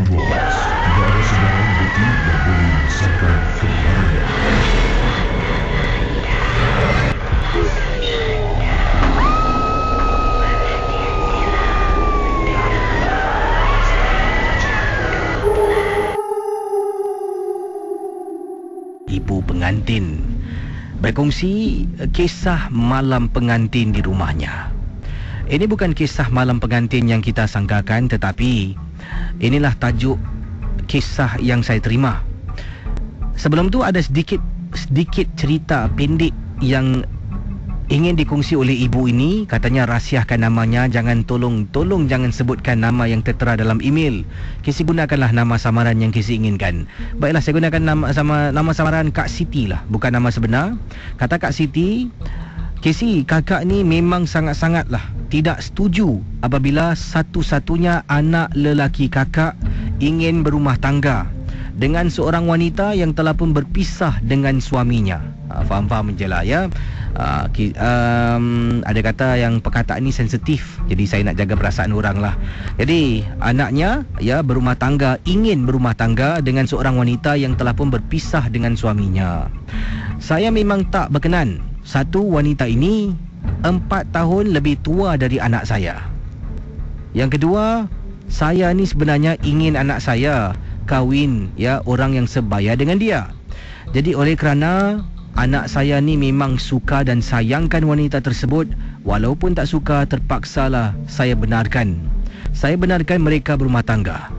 Tuan Rolex, tidak ada sebarang bukti yang boleh menyesatkan kebenarannya. Ibu pengantin berkongsi kisah malam pengantin di rumahnya. Ini bukan kisah malam pengantin yang kita sangkakan, tetapi inilah tajuk kisah yang saya terima. Sebelum tu ada sedikit cerita pendek yang ingin dikongsi oleh ibu ini. Katanya rahsiakan namanya, tolong jangan sebutkan nama yang tertera dalam email. Kisi gunakanlah nama samaran yang Kisi inginkan. Baiklah, saya gunakan nama samaran Kak Siti lah, bukan nama sebenar. Kata Kak Siti, Kisi, kakak ni memang sangat-sangatlah tidak setuju apabila satu-satunya anak lelaki kakak ingin berumah tangga dengan seorang wanita yang telah pun berpisah dengan suaminya. Faham-faham je lah ya. Ada kata yang perkataan ni sensitif, jadi saya nak jaga perasaan orang lah. Jadi anaknya ya ingin berumah tangga dengan seorang wanita yang telah pun berpisah dengan suaminya. Saya memang tak berkenan. Satu, wanita ini 4 tahun lebih tua dari anak saya. Yang kedua, saya ni sebenarnya ingin anak saya kahwin ya orang yang sebaya dengan dia. Jadi oleh kerana anak saya ni memang suka dan sayangkan wanita tersebut, walaupun tak suka, terpaksalah saya benarkan mereka berumah tangga.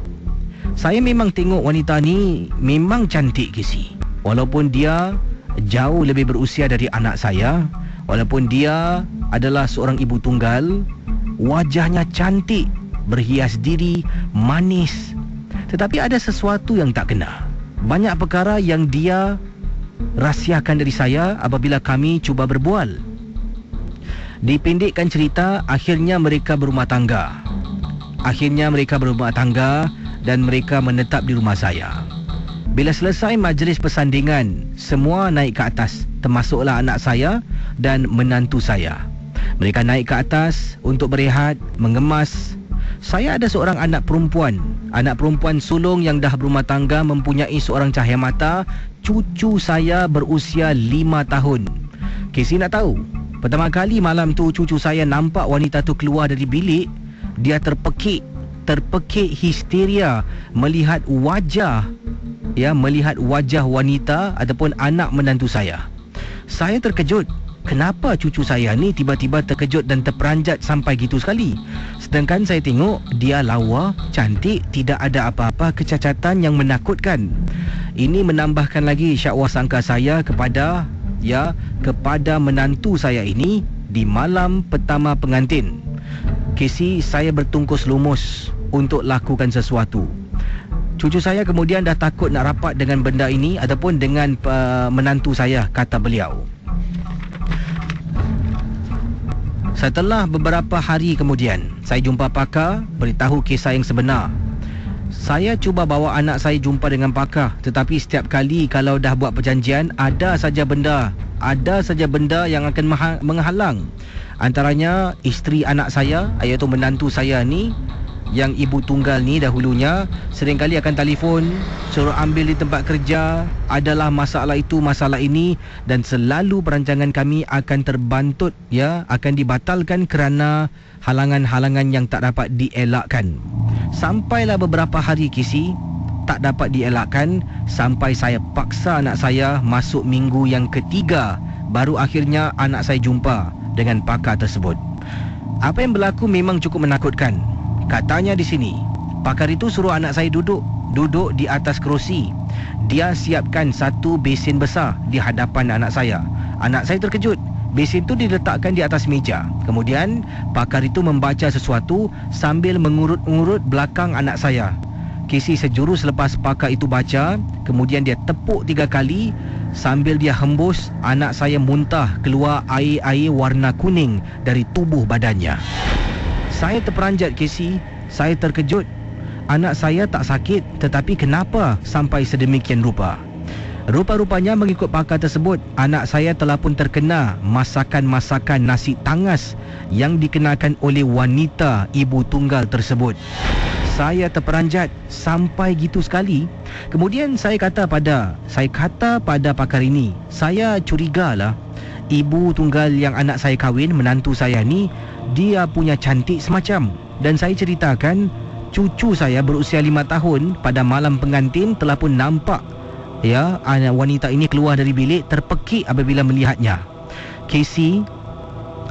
Saya memang tengok wanita ni memang cantik Kisi. Walaupun dia jauh lebih berusia dari anak saya, walaupun dia adalah seorang ibu tunggal, wajahnya cantik, berhias diri, manis. Tetapi ada sesuatu yang tak kena. Banyak perkara yang dia rahsiakan dari saya apabila kami cuba berbual. Dipendekkan cerita, akhirnya mereka berumah tangga dan mereka menetap di rumah saya. Bila selesai majlis persandingan, semua naik ke atas, termasuklah anak saya dan menantu saya. Mereka naik ke atas untuk berehat, mengemas. Saya ada seorang anak perempuan sulung yang dah berumah tangga, mempunyai seorang cahaya mata. Cucu saya berusia 5 tahun. Kisi nak tahu, pertama kali malam tu cucu saya nampak wanita tu keluar dari bilik, dia terpekik histeria melihat wajah wanita ataupun anak menantu saya. Saya terkejut. Kenapa cucu saya ni tiba-tiba terkejut dan terperanjat sampai gitu sekali? Sedangkan saya tengok dia lawa, cantik, tidak ada apa-apa kecacatan yang menakutkan. Ini menambahkan lagi syakwa sangka saya kepada menantu saya ini di malam pertama pengantin. Kisi, saya bertungkus lumus untuk lakukan sesuatu. Cucu saya kemudian dah takut nak rapat dengan benda ini ataupun dengan menantu saya, kata beliau. Setelah beberapa hari kemudian, saya jumpa pakar, beritahu kisah yang sebenar. Saya cuba bawa anak saya jumpa dengan pakar, tetapi setiap kali kalau dah buat perjanjian, ada saja benda yang akan menghalang. Antaranya isteri anak saya, iaitu menantu saya ni, yang ibu tunggal ni dahulunya seringkali akan telefon, suruh ambil di tempat kerja, adalah masalah itu, masalah ini, dan selalu perancangan kami akan terbantut, akan dibatalkan kerana halangan-halangan yang tak dapat dielakkan. Sampailah beberapa hari Kisi, tak dapat dielakkan, sampai saya paksa anak saya masuk minggu yang ketiga, baru akhirnya anak saya jumpa dengan pakar tersebut. Apa yang berlaku memang cukup menakutkan. Katanya di sini, pakar itu suruh anak saya duduk di atas kerusi. Dia siapkan satu besin besar di hadapan anak saya. Anak saya terkejut. Besin itu diletakkan di atas meja. Kemudian pakar itu membaca sesuatu sambil mengurut-ngurut belakang anak saya. Kisi, sejurus selepas pakar itu baca, kemudian dia tepuk 3 kali. Sambil dia hembus, anak saya muntah keluar air-air warna kuning dari tubuh badannya. Saya terperanjat Kisi, saya terkejut. Anak saya tak sakit, tetapi kenapa sampai sedemikian rupa? Rupa-rupanya mengikut pakar tersebut, anak saya telah pun terkena masakan-masakan nasi tangas yang dikenakan oleh wanita ibu tunggal tersebut. Saya terperanjat sampai gitu sekali. Kemudian saya kata pada pakar ini, saya curigalah ibu tunggal yang anak saya kahwin, menantu saya ni, dia punya cantik semacam. Dan saya ceritakan cucu saya berusia 5 tahun pada malam pengantin telah pun nampak anak wanita ini keluar dari bilik terpekik apabila melihatnya. Casey,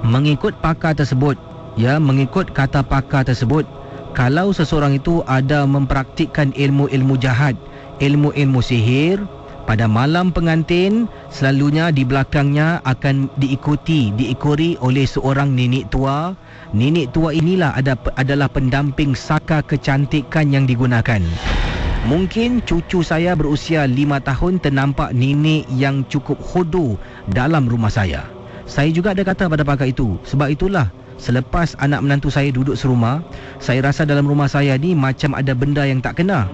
mengikut kata pakar tersebut, kalau seseorang itu ada mempraktikkan ilmu-ilmu jahat, ilmu-ilmu sihir pada malam pengantin, selalunya di belakangnya akan diikori oleh seorang nenek tua. Nenek tua inilah adalah pendamping saka kecantikan yang digunakan. Mungkin cucu saya berusia 5 tahun ternampak nenek yang cukup hodoh dalam rumah saya. Saya juga ada kata pada pakar itu. Sebab itulah, selepas anak menantu saya duduk serumah, saya rasa dalam rumah saya ni macam ada benda yang tak kena.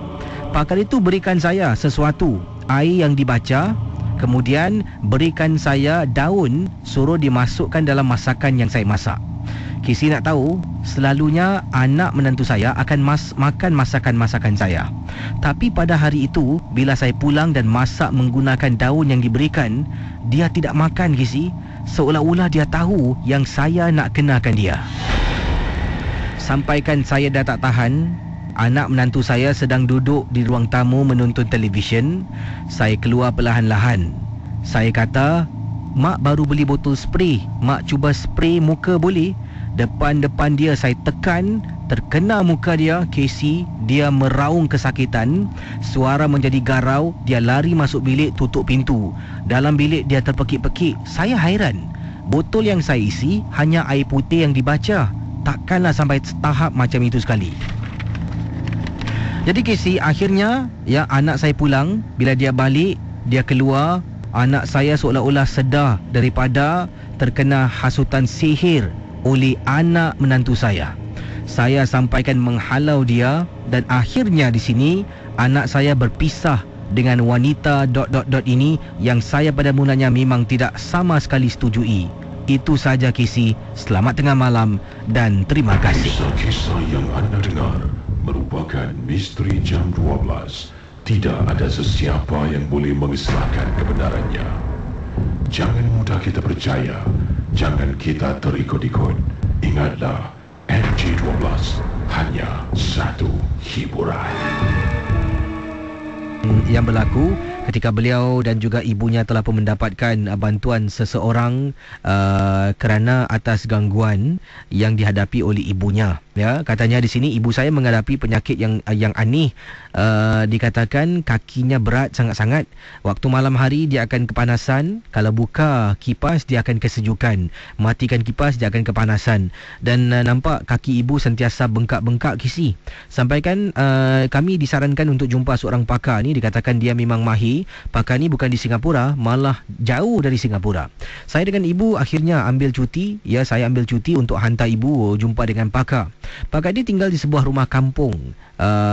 Pakar itu berikan saya sesuatu, air yang dibaca, kemudian berikan saya daun, suruh dimasukkan dalam masakan yang saya masak. Kisi nak tahu, selalunya anak menantu saya akan makan masakan-masakan saya. Tapi pada hari itu, bila saya pulang dan masak menggunakan daun yang diberikan, dia tidak makan, Kisi. Seolah-olah dia tahu yang saya nak kenakan dia. Sampaikan saya dah tak tahan, anak menantu saya sedang duduk di ruang tamu menonton televisyen. Saya keluar perlahan-lahan. Saya kata, "Mak baru beli botol spray. Mak cuba spray muka boleh?" Depan-depan dia saya tekan, terkena muka dia. Casey, dia meraung kesakitan. Suara menjadi garau. Dia lari masuk bilik, tutup pintu. Dalam bilik dia terpekik-pekik. Saya hairan. Botol yang saya isi hanya air putih yang dibaca. Takkanlah sampai tahap macam itu sekali. Jadi Casey, akhirnya anak saya pulang. Bila dia balik, dia keluar. Anak saya seolah-olah sedar daripada terkena hasutan sihir oleh anak menantu saya. Saya sampaikan menghalau dia, dan akhirnya di sini anak saya berpisah dengan wanita ... ini yang saya pada mulanya memang tidak sama sekali setujui. Itu saja, Casey. Selamat tengah malam dan terima kasih. Kisah-kisah yang anda dengar merupakan misteri jam 12. Tidak ada sesiapa yang boleh mengesahkan kebenarannya. Jangan mudah kita percaya. Jangan kita terikut-ikut. Ingatlah, MG12 hanya satu hiburan. Yang berlaku ketika beliau dan juga ibunya telah pun mendapatkan bantuan seseorang kerana atas gangguan yang dihadapi oleh ibunya. Katanya di sini ibu saya menghadapi penyakit yang aneh. Dikatakan kakinya berat sangat-sangat. Waktu malam hari dia akan kepanasan. Kalau buka kipas dia akan kesejukan. Matikan kipas dia akan kepanasan. Dan nampak kaki ibu sentiasa bengkak-bengkak, Kisi. Sampaikan kami disarankan untuk jumpa seorang pakar ni. Dikatakan dia memang mahir. Pakar ni bukan di Singapura, malah jauh dari Singapura. Saya dengan ibu akhirnya ambil cuti. Saya ambil cuti untuk hantar ibu jumpa dengan pakar. Pakar dia tinggal di sebuah rumah kampung.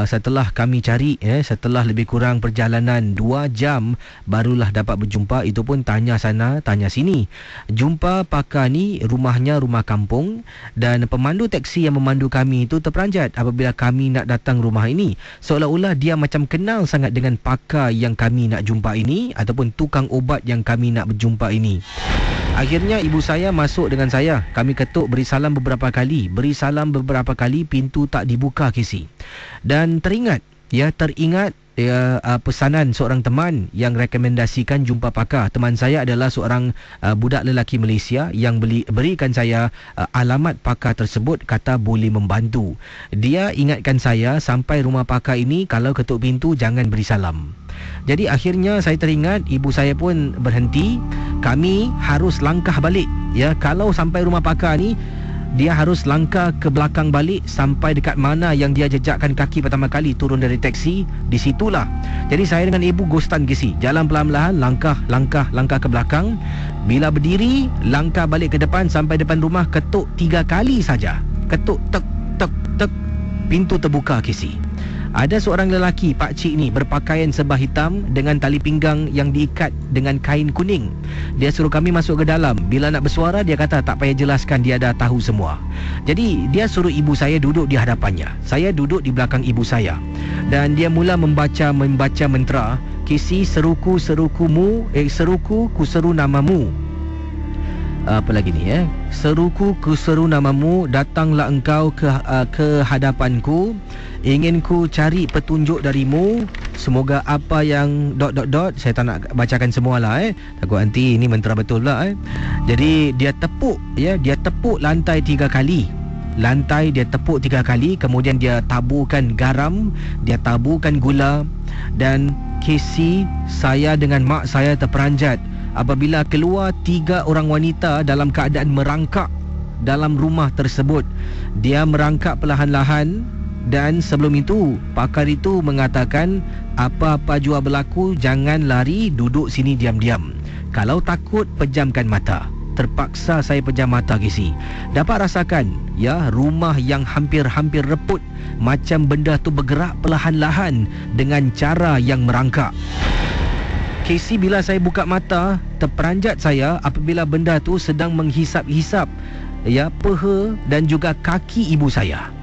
Setelah kami cari, setelah lebih kurang perjalanan 2 jam, barulah dapat berjumpa. Itu pun tanya sana, tanya sini. Jumpa pakar ni, rumahnya rumah kampung. Dan pemandu teksi yang memandu kami itu terperanjat apabila kami nak datang rumah ini. Seolah-olah dia macam kenal sangat dengan pakar yang kami nak jumpa ini, ataupun tukang ubat yang kami nak berjumpa ini. Akhirnya ibu saya masuk dengan saya. Kami ketuk, beri salam beberapa kali. Pintu tak dibuka, Kisi. Dan teringat pesanan seorang teman yang rekomendasikan jumpa pakar. Teman saya adalah seorang budak lelaki Malaysia yang berikan saya alamat pakar tersebut, kata boleh membantu. Dia ingatkan saya sampai rumah pakar ini, kalau ketuk pintu jangan beri salam. Jadi akhirnya saya teringat, ibu saya pun berhenti. Kami harus langkah balik. Kalau sampai rumah pakar ni, dia harus langkah ke belakang balik sampai dekat mana yang dia jejakkan kaki pertama kali turun dari teksi. Di situlah. Jadi saya dengan ibu ghostan, Kisi. Jalan perlahan-lahan, langkah ke belakang. Bila berdiri, langkah balik ke depan sampai depan rumah, ketuk 3 kali saja. Ketuk, tek, tek, tek. Pintu terbuka, Kisi. Ada seorang lelaki, pakcik ni, berpakaian serba hitam dengan tali pinggang yang diikat dengan kain kuning. Dia suruh kami masuk ke dalam. Bila nak bersuara, dia kata tak payah jelaskan, dia dah tahu semua. Jadi dia suruh ibu saya duduk di hadapannya. Saya duduk di belakang ibu saya. Dan dia mula membaca mantra, Kisi seruku ku seru namamu. Apa lagi ni Seruku ku seru namamu, datanglah engkau ke hadapanku, ingin ku cari petunjuk darimu, semoga apa yang ... Saya tak nak bacakan semualah takut nanti ini mantra betul pula Jadi dia tepuk dia tepuk lantai 3 kali. Lantai dia tepuk 3 kali, kemudian dia taburkan garam, dia taburkan gula. Dan Casey, saya dengan mak saya terperanjat apabila keluar 3 orang wanita dalam keadaan merangkak dalam rumah tersebut. Dia merangkak perlahan-lahan, dan sebelum itu pakar itu mengatakan, apa-apa jua berlaku, jangan lari, duduk sini diam-diam. Kalau takut, pejamkan mata. Terpaksa saya pejam mata, Casey. Dapat rasakan rumah yang hampir-hampir reput, macam benda tu bergerak perlahan-lahan dengan cara yang merangkak. Casey, bila saya buka mata, terperanjat saya apabila benda tu sedang menghisap-hisap peha dan juga kaki ibu saya.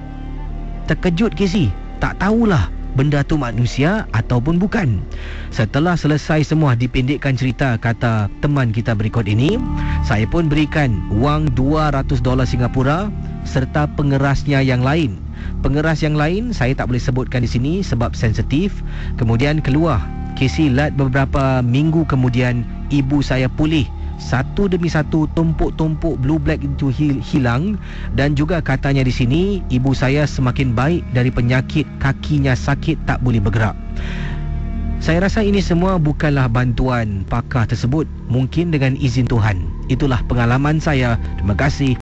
Terkejut, Casey. Tak tahulah benda tu manusia ataupun bukan. Setelah selesai semua dipendekkan cerita, kata teman kita berikut ini, saya pun berikan wang $200 Singapura serta pengerasnya yang lain. Pengeras yang lain saya tak boleh sebutkan di sini sebab sensitif. Kemudian keluar. Casey, lihat beberapa minggu kemudian ibu saya pulih. Satu demi satu tumpuk-tumpuk blue black itu hilang. Dan juga katanya di sini ibu saya semakin baik dari penyakit kakinya sakit tak boleh bergerak. Saya rasa ini semua bukanlah bantuan pakar tersebut, mungkin dengan izin Tuhan. Itulah pengalaman saya. Terima kasih.